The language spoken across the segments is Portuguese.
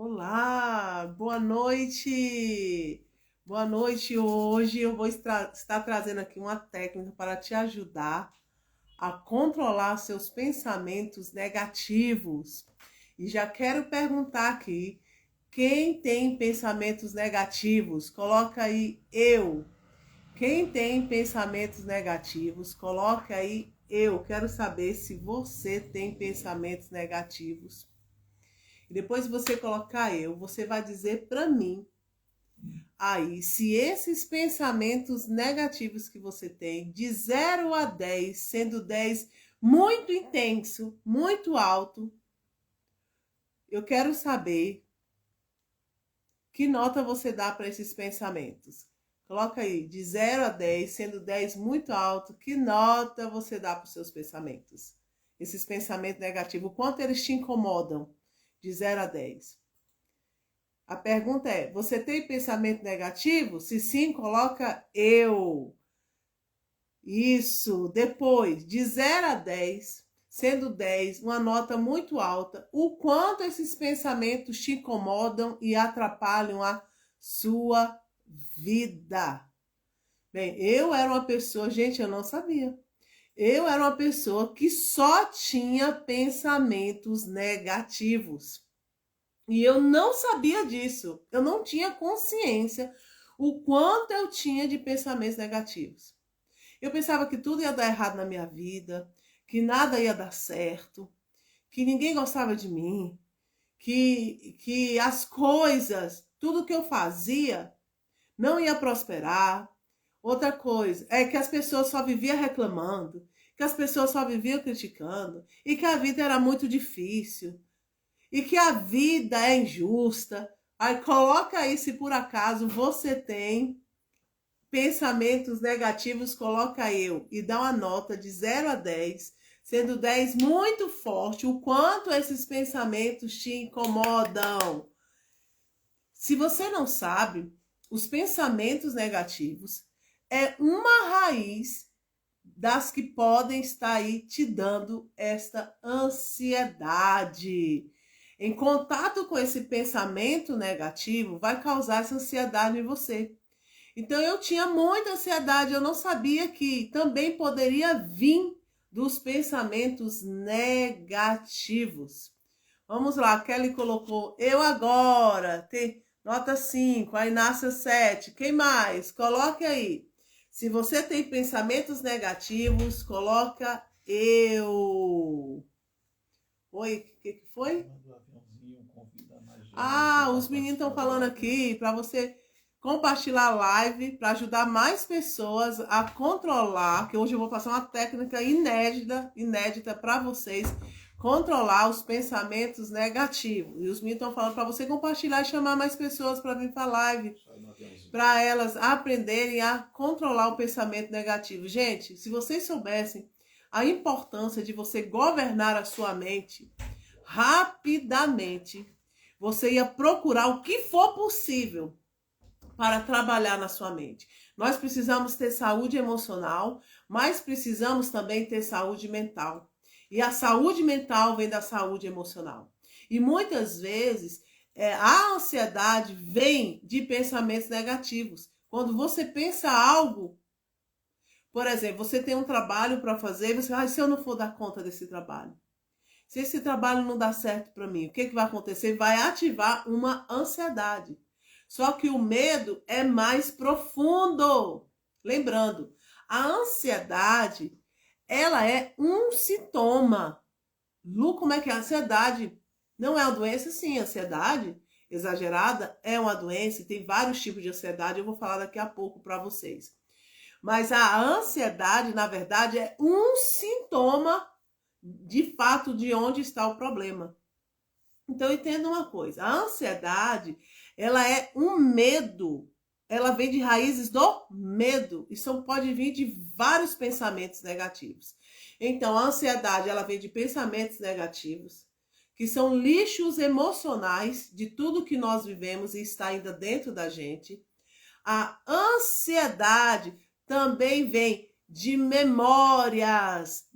Olá, boa noite. Boa noite. Hoje eu vou estar trazendo aqui uma técnica para te ajudar a controlar seus pensamentos negativos. E já quero perguntar aqui, quem tem pensamentos negativos? Coloca aí eu. Quem tem pensamentos negativos? Coloca aí eu. Quero saber se você tem pensamentos negativos. E depois de você colocar eu, você vai dizer para mim aí se esses pensamentos negativos que você tem, de 0 a 10, sendo 10 muito intenso, muito alto, eu quero saber que nota você dá para esses pensamentos. Coloca aí, de 0 a 10, sendo 10 muito alto, que nota você dá para os seus pensamentos? Esses pensamentos negativos, o quanto eles te incomodam? De 0 a 10. A pergunta é, você tem pensamento negativo? Se sim, coloca eu. Isso. Depois, de 0 a 10, sendo 10 uma nota muito alta, o quanto esses pensamentos te incomodam e atrapalham a sua vida. Bem, eu era uma pessoa, gente, eu não sabia. Eu era uma pessoa que só tinha pensamentos negativos. E eu não sabia disso. Eu não tinha consciência o quanto eu tinha de pensamentos negativos. Eu pensava que tudo ia dar errado na minha vida, que nada ia dar certo, que ninguém gostava de mim, que as coisas, tudo que eu fazia, não ia prosperar. Outra coisa é que as pessoas só viviam reclamando, que as pessoas só viviam criticando e que a vida era muito difícil e que a vida é injusta. Aí coloca aí se por acaso você tem pensamentos negativos, coloca eu e dá uma nota de 0 a 10, sendo 10 muito forte, o quanto esses pensamentos te incomodam. Se você não sabe, os pensamentos negativos é uma raiz das que podem estar aí te dando esta ansiedade. Em contato com esse pensamento negativo, vai causar essa ansiedade em você. Então eu tinha muita ansiedade, eu não sabia que também poderia vir dos pensamentos negativos. Vamos lá, a Kelly colocou eu agora, tem nota 5, a Inácia 7. Quem mais? Coloque aí. Se você tem pensamentos negativos, coloca eu. Oi, o que foi? Ah, os meninos estão falando aqui para você compartilhar a live para ajudar mais pessoas a controlar, que hoje eu vou passar uma técnica inédita para vocês controlar os pensamentos negativos. E os meninos estão falando para você compartilhar e chamar mais pessoas para vir para a live, para elas aprenderem a controlar o pensamento negativo. Gente, se vocês soubessem a importância de você governar a sua mente rapidamente, você ia procurar o que for possível para trabalhar na sua mente. Nós precisamos ter saúde emocional, mas precisamos também ter saúde mental. E a saúde mental vem da saúde emocional. E muitas vezes a ansiedade vem de pensamentos negativos. Quando você pensa algo, por exemplo, você tem um trabalho para fazer, você vai, se eu não for dar conta desse trabalho, se esse trabalho não dá certo para mim, o que vai acontecer? Vai ativar uma ansiedade. Só que o medo é mais profundo. Lembrando, a ansiedade, ela é um sintoma. Lu, como é que é a ansiedade? Não é uma doença? Sim, a ansiedade exagerada é uma doença. Tem vários tipos de ansiedade, eu vou falar daqui a pouco para vocês. Mas a ansiedade, na verdade, é um sintoma de fato de onde está o problema. Então entenda uma coisa, a ansiedade, ela é um medo, ela vem de raízes do medo, isso pode vir de vários pensamentos negativos. Então a ansiedade, ela vem de pensamentos negativos, que são lixos emocionais de tudo que nós vivemos e está ainda dentro da gente. A ansiedade também vem de memórias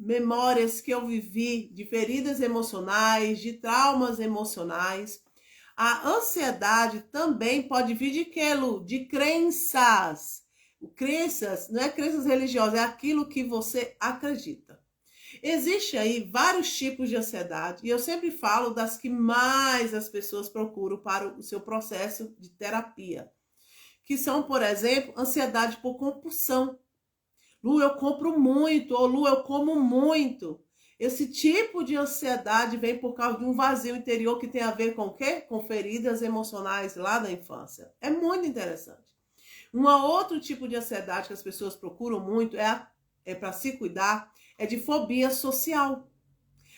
que eu vivi, de feridas emocionais, de traumas emocionais. A ansiedade também pode vir de quê, Lu? De crenças. Crenças, não é crenças religiosas, é aquilo que você acredita. Existe aí vários tipos de ansiedade e eu sempre falo das que mais as pessoas procuram para o seu processo de terapia, que são, por exemplo, ansiedade por compulsão. Lu, eu compro muito, ou Lu, eu como muito. Esse tipo de ansiedade vem por causa de um vazio interior que tem a ver com o quê? Com feridas emocionais lá da infância. É muito interessante. Um outro tipo de ansiedade que as pessoas procuram muito é para se cuidar, é de fobia social.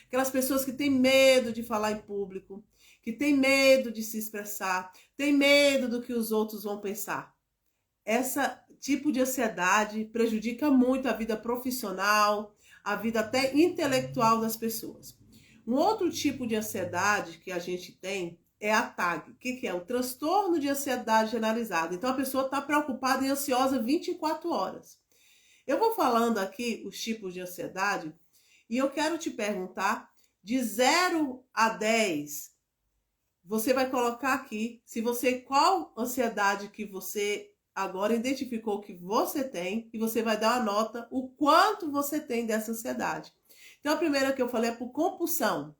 Aquelas pessoas que têm medo de falar em público, que têm medo de se expressar, têm medo do que os outros vão pensar. Esse tipo de ansiedade prejudica muito a vida profissional, a vida até intelectual das pessoas. Um outro tipo de ansiedade que a gente tem é a TAG. O que é? O transtorno de ansiedade generalizada. Então a pessoa está preocupada e ansiosa 24 horas. Eu vou falando aqui os tipos de ansiedade e eu quero te perguntar de 0 a 10. Você vai colocar aqui qual ansiedade que você agora identificou que você tem e você vai dar uma nota o quanto você tem dessa ansiedade. Então a primeira que eu falei é por compulsão.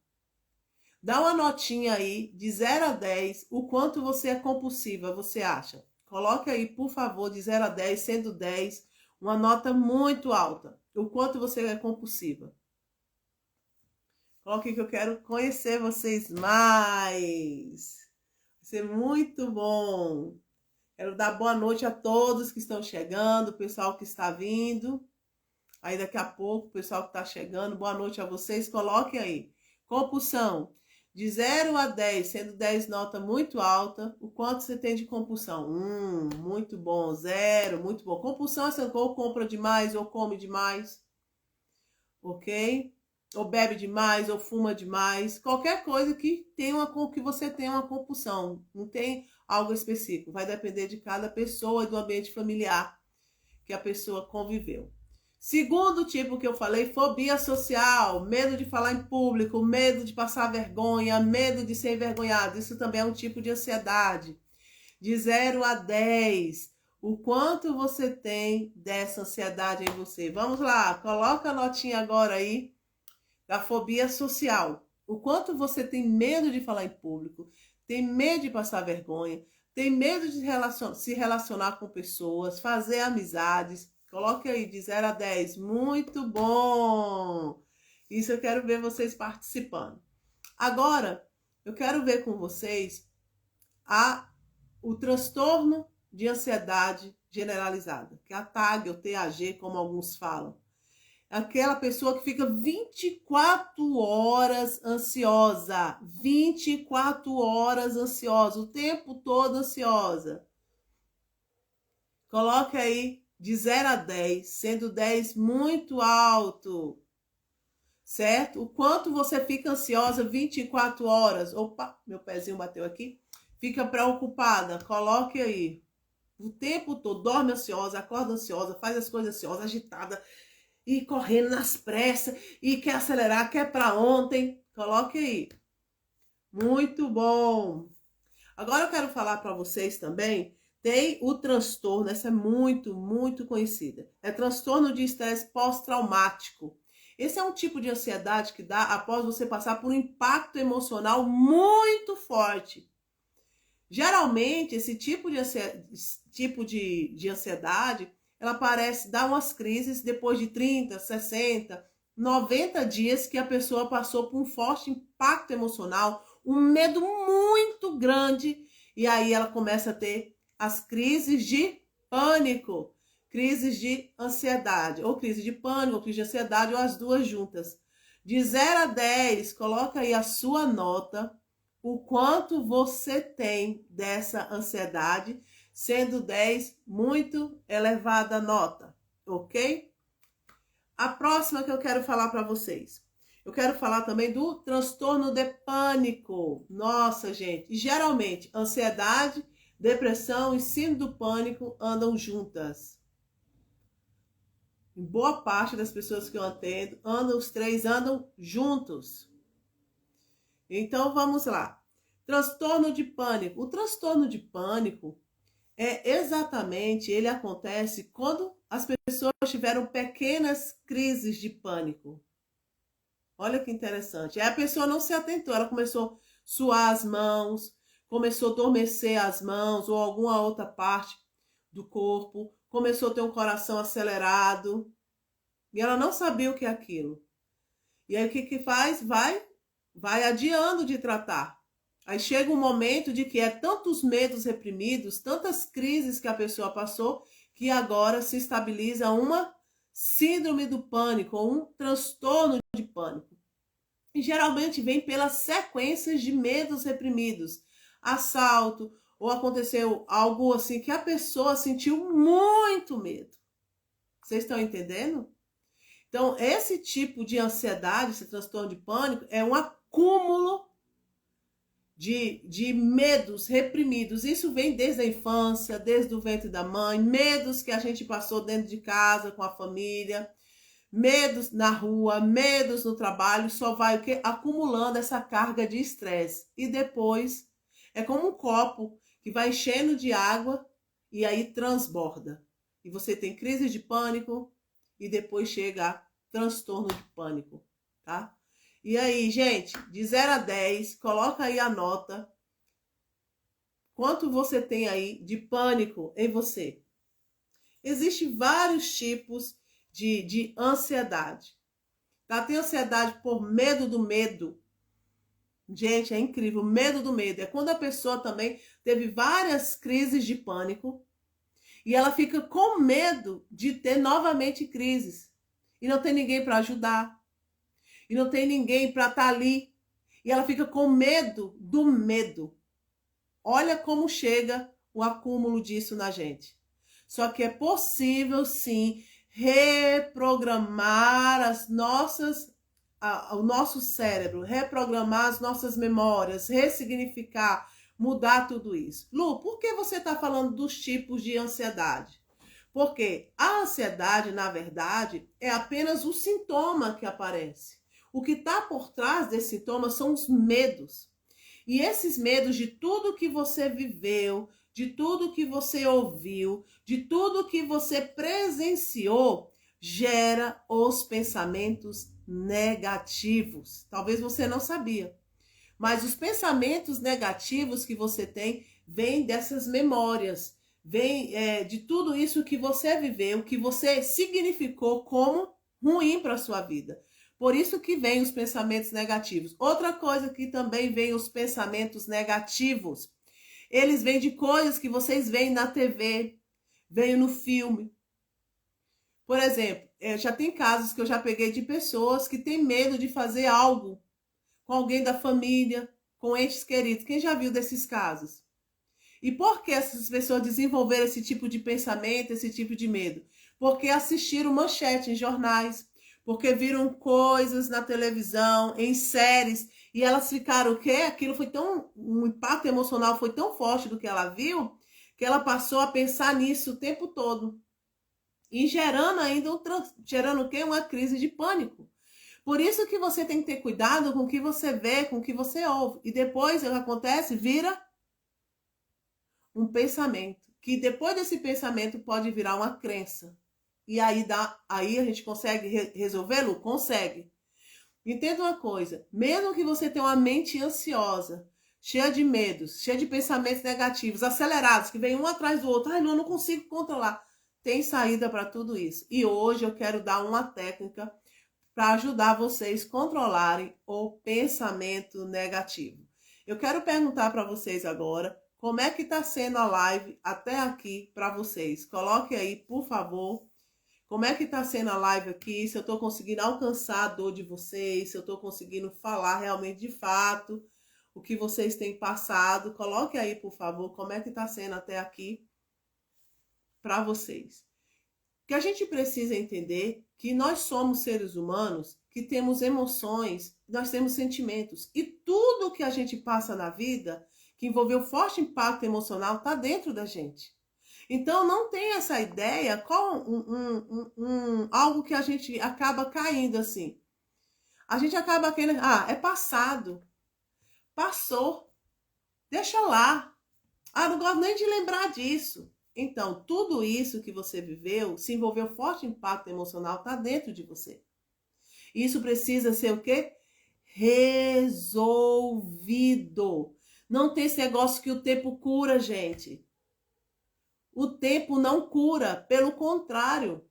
Dá uma notinha aí de 0 a 10, o quanto você é compulsiva, você acha? Coloque aí, por favor, de 0 a 10, sendo 10 uma nota muito alta. O quanto você é compulsiva. Coloque que eu quero conhecer vocês mais. Vai ser muito bom. Quero dar boa noite a todos que estão chegando, o pessoal que está vindo. Aí daqui a pouco, o pessoal que está chegando, boa noite a vocês. Coloquem aí. Compulsão. De 0 a 10, sendo 10 nota muito alta, o quanto você tem de compulsão? Muito bom. 0, muito bom. Compulsão é você ou compra demais ou come demais. Ok? Ou bebe demais ou fuma demais. Qualquer coisa que você tenha uma compulsão. Não tem algo específico. Vai depender de cada pessoa e do ambiente familiar que a pessoa conviveu. Segundo tipo que eu falei, fobia social, medo de falar em público, medo de passar vergonha, medo de ser envergonhado. Isso também é um tipo de ansiedade. De 0 a 10, o quanto você tem dessa ansiedade em você? Vamos lá, coloca a notinha agora aí da fobia social. O quanto você tem medo de falar em público, tem medo de passar vergonha, tem medo de se relacionar com pessoas, fazer amizades. Coloque aí de 0 a 10. Muito bom! Isso eu quero ver vocês participando. Agora, eu quero ver com vocês o transtorno de ansiedade generalizada, que é a TAG ou TAG, como alguns falam. Aquela pessoa que fica 24 horas ansiosa. 24 horas ansiosa, o tempo todo ansiosa. Coloque aí de 0 a 10, sendo 10 muito alto, certo? O quanto você fica ansiosa 24 horas. Opa, meu pezinho bateu aqui. Fica preocupada, coloque aí. O tempo todo, dorme ansiosa, acorda ansiosa, faz as coisas ansiosas, agitada, e correndo nas pressas, e quer acelerar, quer para ontem. Coloque aí. Muito bom. Agora eu quero falar para vocês também. Tem o transtorno, essa é muito, muito conhecida. É transtorno de estresse pós-traumático. Esse é um tipo de ansiedade que dá após você passar por um impacto emocional muito forte. Geralmente, esse tipo de ansiedade, ela parece dar umas crises depois de 30, 60, 90 dias que a pessoa passou por um forte impacto emocional, um medo muito grande, e aí ela começa a ter as crises de pânico, crises de ansiedade, ou crise de pânico, ou crise de ansiedade, ou as duas juntas. De 0 a 10, coloca aí a sua nota, o quanto você tem dessa ansiedade, sendo 10 muito elevada nota, ok? A próxima que eu quero falar para vocês. Eu quero falar também do transtorno de pânico. Nossa, gente, geralmente ansiedade, depressão e síndrome do pânico andam juntas. Em boa parte das pessoas que eu atendo, os três andam juntos. Então vamos lá. Transtorno de pânico. O transtorno de pânico ele acontece quando as pessoas tiveram pequenas crises de pânico. Olha que interessante. Aí a pessoa não se atentou, ela começou a suar as mãos, começou a adormecer as mãos ou alguma outra parte do corpo, começou a ter um coração acelerado e ela não sabia o que é aquilo. E aí o que faz? Vai adiando de tratar. Aí chega um momento de que é tantos medos reprimidos, tantas crises que a pessoa passou, que agora se estabiliza uma síndrome do pânico, ou um transtorno de pânico. E geralmente vem pelas sequências de medos reprimidos. Assalto, ou aconteceu algo assim que a pessoa sentiu muito medo. Vocês estão entendendo? Então, esse tipo de ansiedade, esse transtorno de pânico, é um acúmulo de medos reprimidos. Isso vem desde a infância, desde o ventre da mãe, medos que a gente passou dentro de casa com a família, medos na rua, medos no trabalho, só vai o quê? Acumulando essa carga de estresse. E depois é como um copo que vai enchendo de água e aí transborda. E você tem crise de pânico e depois chega a transtorno de pânico, tá? E aí, gente, de 0 a 10, coloca aí a nota. Quanto você tem aí de pânico em você? Existem vários tipos de ansiedade. Tá? Tem ansiedade por medo do medo. Gente, é incrível. Medo do medo. É quando a pessoa também teve várias crises de pânico e ela fica com medo de ter novamente crises. E não tem ninguém para ajudar. E não tem ninguém para estar ali. E ela fica com medo do medo. Olha como chega o acúmulo disso na gente. Só que é possível, sim, reprogramar o nosso cérebro, reprogramar as nossas memórias, ressignificar, mudar tudo isso. Lu, por que você está falando dos tipos de ansiedade? Porque a ansiedade, na verdade, é apenas o sintoma que aparece. O que está por trás desse sintoma são os medos. E esses medos de tudo que você viveu, de tudo que você ouviu, de tudo que você presenciou, gera os pensamentos negativos. Talvez você não sabia, mas os pensamentos negativos que você tem vêm dessas memórias, vêm de tudo isso que você viveu, que você significou como ruim para a sua vida. Por isso que vem os pensamentos negativos. Outra coisa que também vem os pensamentos negativos. Eles vêm de coisas que vocês veem na TV, veem no filme. Por exemplo, já tem casos que eu já peguei de pessoas que têm medo de fazer algo com alguém da família, com entes queridos. Quem já viu desses casos? E por que essas pessoas desenvolveram esse tipo de pensamento, esse tipo de medo? Porque assistiram manchete em jornais, porque viram coisas na televisão, em séries, e elas ficaram o quê? Aquilo foi tão, um impacto emocional foi tão forte do que ela viu, que ela passou a pensar nisso o tempo todo. E gerando ainda gerando o quê? Uma crise de pânico. Por isso que você tem que ter cuidado com o que você vê, com o que você ouve. E depois o que acontece? Vira um pensamento. Que depois desse pensamento pode virar uma crença. E aí a gente consegue resolvê-lo? Consegue. Entenda uma coisa, mesmo que você tenha uma mente ansiosa, cheia de medos, cheia de pensamentos negativos, acelerados, que vem um atrás do outro, ai não, eu não consigo controlar. Tem saída para tudo isso. E hoje eu quero dar uma técnica para ajudar vocês a controlarem o pensamento negativo. Eu quero perguntar para vocês agora, como é que está sendo a live até aqui para vocês? Coloque aí, por favor, como é que está sendo a live aqui, se eu estou conseguindo alcançar a dor de vocês, se eu estou conseguindo falar realmente de fato o que vocês têm passado. Coloque aí, por favor, como é que está sendo até aqui para vocês. Que a gente precisa entender que nós somos seres humanos, que temos emoções, nós temos sentimentos. E tudo que a gente passa na vida, que envolveu forte impacto emocional, está dentro da gente. Então, não tem essa ideia com algo que a gente acaba caindo assim. A gente acaba querendo, é passado. Passou. Deixa lá. Ah, não gosto nem de lembrar disso. Então, tudo isso que você viveu, se envolveu forte impacto emocional, está dentro de você. Isso precisa ser o quê? Resolvido. Não tem esse negócio que o tempo cura, gente. O tempo não cura, pelo contrário.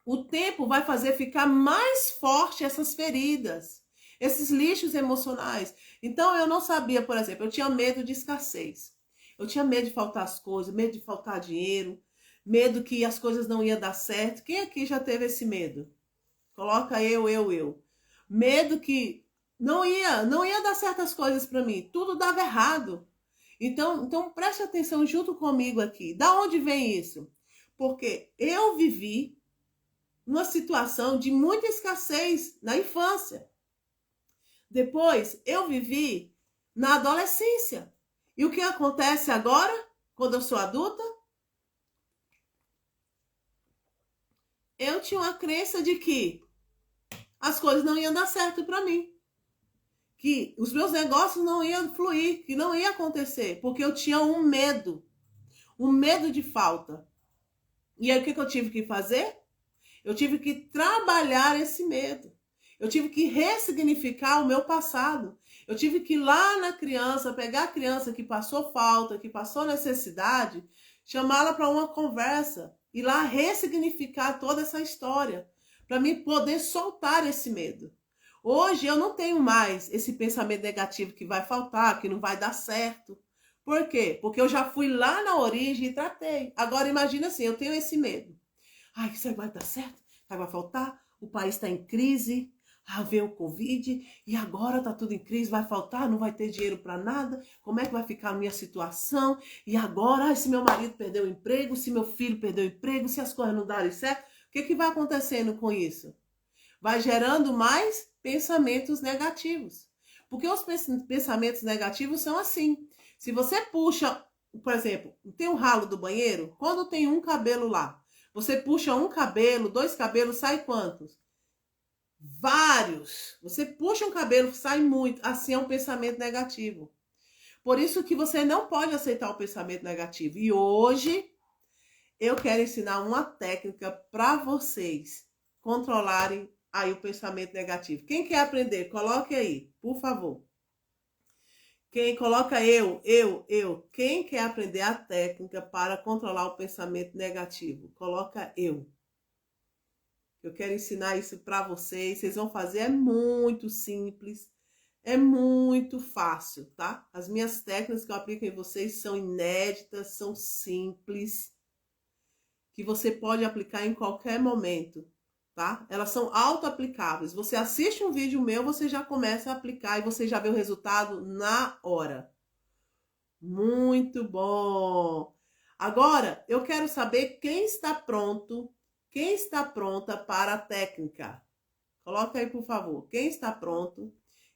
O tempo vai fazer ficar mais forte essas feridas, esses lixos emocionais. Então, eu não sabia, por exemplo, eu tinha medo de escassez. Eu tinha medo de faltar as coisas, medo de faltar dinheiro, medo que as coisas não iam dar certo. Quem aqui já teve esse medo? Coloca eu. Medo que não ia dar certas coisas para mim. Tudo dava errado. Então preste atenção junto comigo aqui. Da onde vem isso? Porque eu vivi numa situação de muita escassez na infância. Depois, eu vivi na adolescência. E o que acontece agora, quando eu sou adulta? Eu tinha uma crença de que as coisas não iam dar certo para mim. Que os meus negócios não iam fluir, que não ia acontecer, porque eu tinha um medo de falta. E aí o que eu tive que fazer? Eu tive que trabalhar esse medo. Eu tive que ressignificar o meu passado. Eu tive que ir lá na criança, pegar a criança que passou falta, que passou necessidade, chamá-la para uma conversa, ir lá ressignificar toda essa história, para mim poder soltar esse medo. Hoje eu não tenho mais esse pensamento negativo que vai faltar, que não vai dar certo. Por quê? Porque eu já fui lá na origem e tratei. Agora imagina assim, eu tenho esse medo. Ai, isso vai dar certo? Vai faltar? O país está em crise. Ah, veio o Covid e agora tá tudo em crise, vai faltar, não vai ter dinheiro para nada. Como é que vai ficar a minha situação? E agora, se meu marido perdeu o emprego, se meu filho perdeu o emprego, se as coisas não darem certo, o que vai acontecendo com isso? Vai gerando mais pensamentos negativos. Porque os pensamentos negativos são assim. Se você puxa, por exemplo, tem um ralo do banheiro, quando tem um cabelo lá, você puxa um cabelo, 2 cabelos, sai quantos? Vários. Você puxa um cabelo, sai muito. Assim é um pensamento negativo. Por isso que você não pode aceitar o pensamento negativo. E hoje eu quero ensinar uma técnica para vocês controlarem aí o pensamento negativo. Quem quer aprender? Coloque aí, por favor. Quem coloca eu. Quem quer aprender a técnica para controlar o pensamento negativo? Coloca eu. Eu quero ensinar isso para vocês. Vocês vão fazer, é muito simples, é muito fácil, tá? As minhas técnicas que eu aplico em vocês são inéditas, são simples, que você pode aplicar em qualquer momento, tá? Elas são auto-aplicáveis. Você assiste um vídeo meu, você já começa a aplicar e você já vê o resultado na hora. Muito bom! Agora, eu quero saber quem está pronto. Quem está pronta para a técnica? Coloca aí, por favor. Quem está pronto?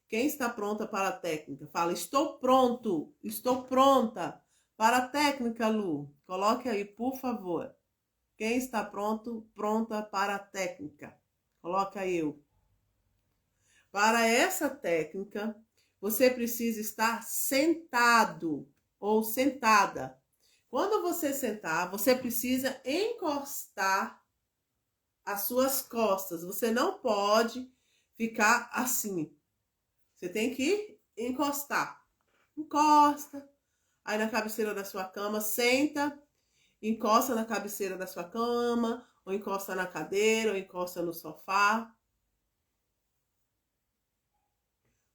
Quem está pronta para a técnica? Fala, estou pronto. Estou pronta para a técnica, Lu. Coloque aí, por favor. Quem está pronto, pronta para a técnica? Coloca eu. Para essa técnica, você precisa estar sentado ou sentada. Quando você sentar, você precisa encostar as suas costas. Você não pode ficar assim. Você tem que encostar. Encosta. Aí na cabeceira da sua cama, senta. Encosta na cabeceira da sua cama. Ou encosta na cadeira, ou encosta no sofá.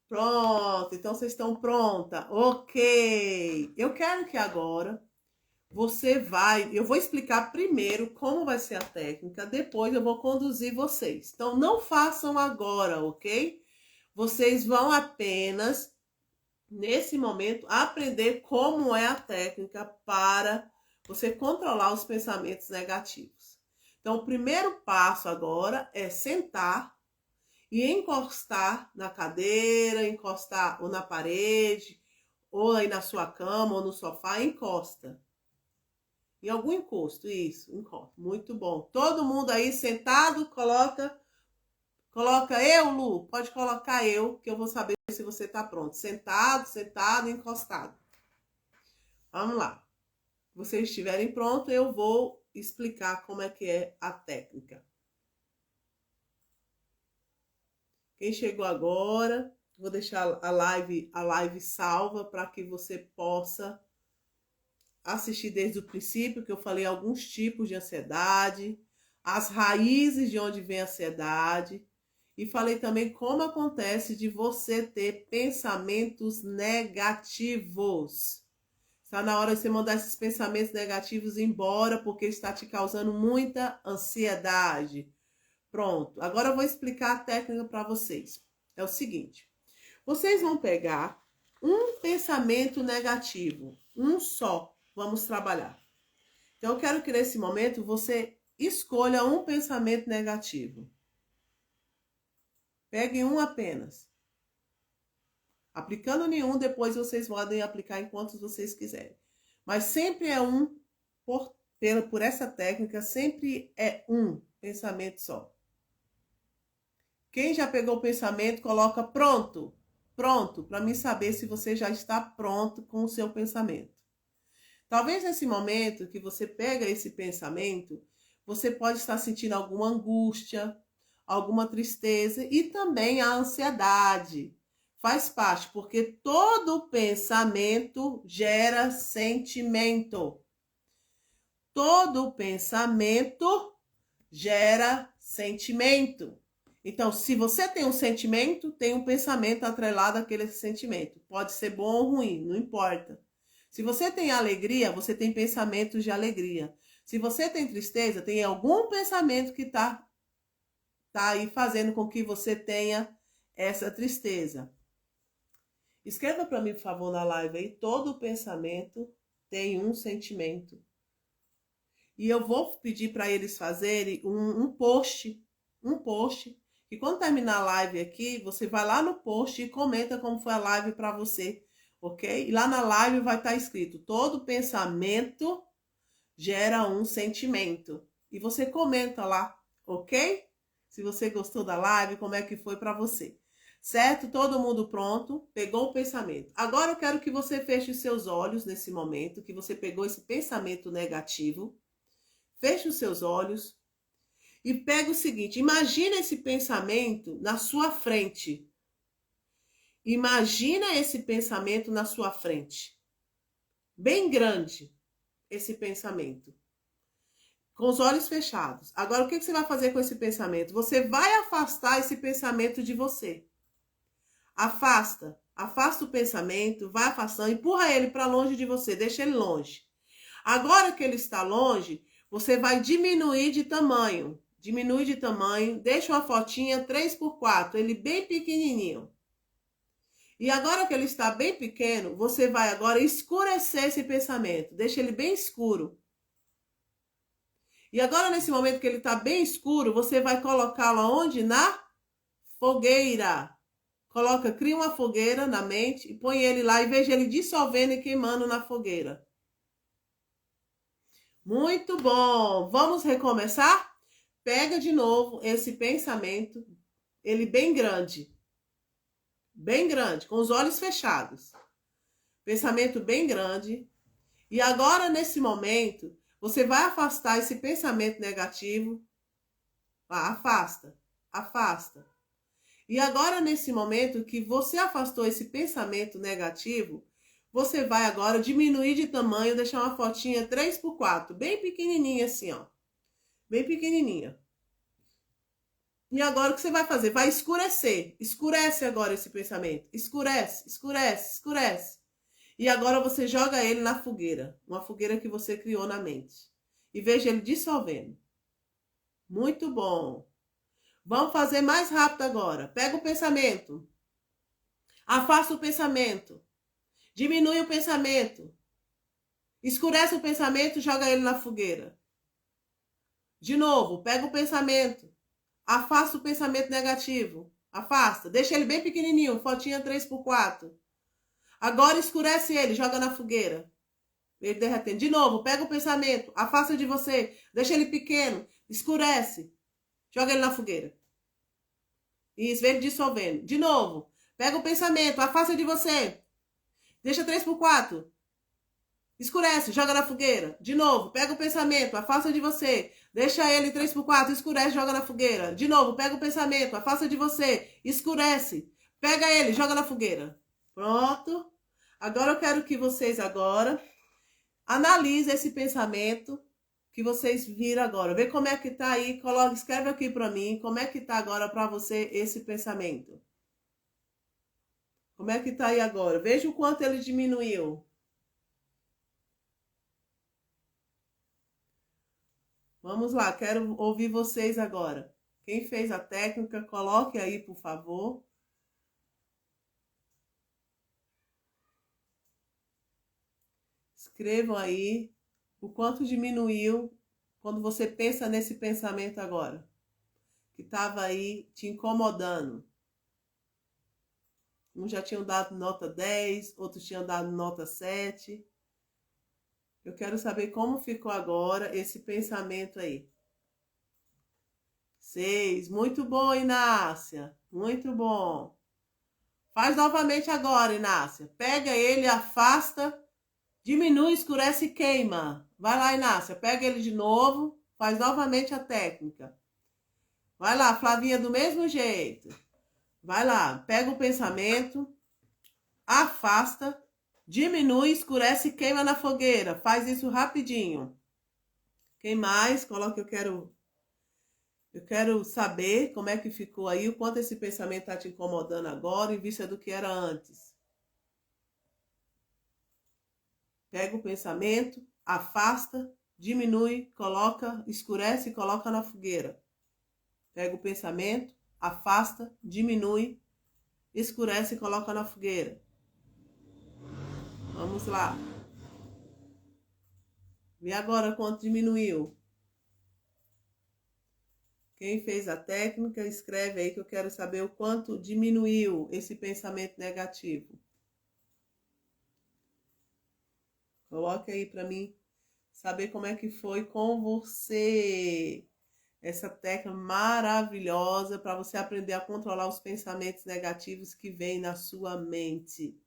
Pronto. Então vocês estão prontas. Ok. Eu quero que agora eu vou explicar primeiro como vai ser a técnica, depois eu vou conduzir vocês. Então, não façam agora, ok? Vocês vão apenas, nesse momento, aprender como é a técnica para você controlar os pensamentos negativos. Então, o primeiro passo agora é sentar e encostar na cadeira, encostar ou na parede, ou aí na sua cama, ou no sofá, encosta. Em algum encosto, isso, encosto. Muito bom. Todo mundo aí sentado, coloca eu, Lu. Pode colocar eu, que eu vou saber se você tá pronto. Sentado, encostado. Vamos lá. Se vocês estiverem prontos, eu vou explicar como é que é a técnica. Quem chegou agora, vou deixar a live salva para que você possa assistir desde o princípio, que eu falei alguns tipos de ansiedade, as raízes de onde vem a ansiedade, e falei também como acontece de você ter pensamentos negativos. Está na hora de você mandar esses pensamentos negativos embora, porque está te causando muita ansiedade. Pronto, agora eu vou explicar a técnica para vocês. É o seguinte, vocês vão pegar um pensamento negativo, um só, vamos trabalhar. Então, eu quero que nesse momento você escolha um pensamento negativo. Peguem um apenas. Aplicando nenhum, depois vocês podem aplicar em quantos vocês quiserem. Mas sempre é um, por essa técnica, sempre é um pensamento só. Quem já pegou o pensamento, coloca pronto. Pronto, para mim saber se você já está pronto com o seu pensamento. Talvez nesse momento que você pega esse pensamento, você pode estar sentindo alguma angústia, alguma tristeza e também a ansiedade. Faz parte, porque todo pensamento gera sentimento. Todo pensamento gera sentimento. Então, se você tem um sentimento, tem um pensamento atrelado àquele sentimento. Pode ser bom ou ruim, não importa. Se você tem alegria, você tem pensamentos de alegria. Se você tem tristeza, tem algum pensamento que tá aí fazendo com que você tenha essa tristeza. Escreva para mim, por favor, na live aí. Todo pensamento tem um sentimento. E eu vou pedir para eles fazerem um post. E quando terminar a live aqui, você vai lá no post e comenta como foi a live para você, ok? E lá na live vai estar escrito, todo pensamento gera um sentimento. E você comenta lá, ok? Se você gostou da live, como é que foi para você. Certo? Todo mundo pronto? Pegou o pensamento. Agora eu quero que você feche os seus olhos nesse momento, que você pegou esse pensamento negativo. Feche os seus olhos. E pega o seguinte, imagina esse pensamento na sua frente. Imagina esse pensamento na sua frente. Bem grande esse pensamento. Com os olhos fechados. Agora, o que você vai fazer com esse pensamento? Você vai afastar esse pensamento de você. Afasta o pensamento, vai afastando, empurra ele para longe de você, deixa ele longe. Agora que ele está longe, você vai diminuir de tamanho. Diminui de tamanho, deixa uma fotinha 3x4, ele bem pequenininho. E agora que ele está bem pequeno, você vai agora escurecer esse pensamento, deixa ele bem escuro. E agora nesse momento que ele está bem escuro, você vai colocá-lo aonde? Na fogueira. Cria uma fogueira na mente e põe ele lá e veja ele dissolvendo e queimando na fogueira. Muito bom! Vamos recomeçar? Pega de novo esse pensamento, ele bem grande, com os olhos fechados. Pensamento bem grande. E agora, nesse momento, você vai afastar esse pensamento negativo. Afasta. E agora, nesse momento que você afastou esse pensamento negativo, você vai agora diminuir de tamanho, deixar uma fotinha 3x4, bem pequenininha assim, ó. Bem pequenininha. E agora o que você vai fazer? Vai escurecer. Escurece agora esse pensamento. Escurece. E agora você joga ele na fogueira. Uma fogueira que você criou na mente. E veja ele dissolvendo. Muito bom. Vamos fazer mais rápido agora. Pega o pensamento. Afasta o pensamento. Diminui o pensamento. Escurece o pensamento e joga ele na fogueira. De novo, pega o pensamento. Afasta o pensamento negativo. Afasta. Deixa ele bem pequenininho. Fotinha 3x4. Agora escurece ele. Joga na fogueira. Ele derretendo. De novo, pega o pensamento. Afasta de você. Deixa ele pequeno. Escurece. Joga ele na fogueira. Isso, vê ele dissolvendo. De novo, pega o pensamento. Afasta de você. Deixa 3x4. escurece, joga na fogueira. De novo, pega o pensamento, afasta de você. Deixa ele 3x4, escurece, joga na fogueira. De novo, pega o pensamento, afasta de você, escurece. Pega ele, joga na fogueira. Pronto. Agora eu quero que vocês agora analisem esse pensamento que vocês viram agora. Vê como é que tá aí, coloca, escreve aqui para mim, como é que tá agora para você esse pensamento. Como é que tá aí agora? Veja o quanto ele diminuiu. Vamos lá, quero ouvir vocês agora. Quem fez a técnica, coloque aí, por favor. Escrevam aí o quanto diminuiu quando você pensa nesse pensamento agora, que estava aí te incomodando. Uns já tinham dado nota 10, outros tinham dado nota 7. Eu quero saber como ficou agora esse pensamento aí. 6. Muito bom, Inácia. Muito bom. Faz novamente agora, Inácia. Pega ele, afasta, diminui, escurece e queima. Vai lá, Inácia. Pega ele de novo. Faz novamente a técnica. Vai lá, Flavinha, do mesmo jeito. Vai lá. Pega o pensamento, afasta, diminui, escurece e queima na fogueira. Faz isso rapidinho. Quem mais? Coloca, eu quero saber como é que ficou aí, o quanto esse pensamento está te incomodando agora em vista do que era antes. Pega o pensamento, afasta, diminui, coloca, escurece e coloca na fogueira. Pega o pensamento, afasta, diminui, escurece e coloca na fogueira. Vamos lá. Vê agora quanto diminuiu. Quem fez a técnica, escreve aí que eu quero saber o quanto diminuiu esse pensamento negativo. Coloque aí para mim saber como é que foi com você. Essa técnica maravilhosa para você aprender a controlar os pensamentos negativos que vêm na sua mente.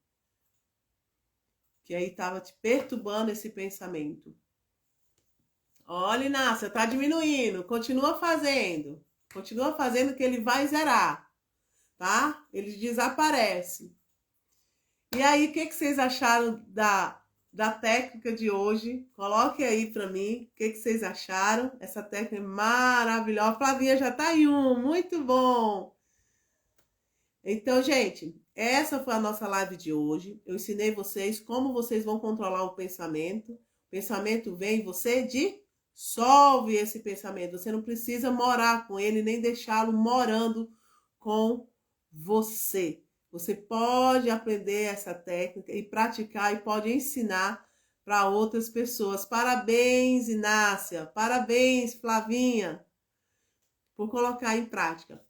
Que aí estava te perturbando esse pensamento. Olha, Inácia, tá diminuindo. Continua fazendo. Continua fazendo que ele vai zerar, tá? Ele desaparece. E aí, o que vocês acharam da técnica de hoje? Coloque aí para mim o que vocês acharam. Essa técnica é maravilhosa. A Flavinha já tá em muito bom. Então, gente, essa foi a nossa live de hoje. Eu ensinei vocês como vocês vão controlar o pensamento. O pensamento vem, você dissolve esse pensamento. Você não precisa morar com ele, nem deixá-lo morando com você. Você pode aprender essa técnica e praticar e pode ensinar para outras pessoas. Parabéns, Inácia. Parabéns, Flavinha, por colocar em prática.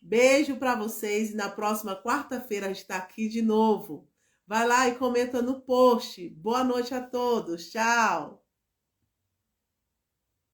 Beijo para vocês e na próxima quarta-feira a gente está aqui de novo. Vai lá e comenta no post. Boa noite a todos. Tchau.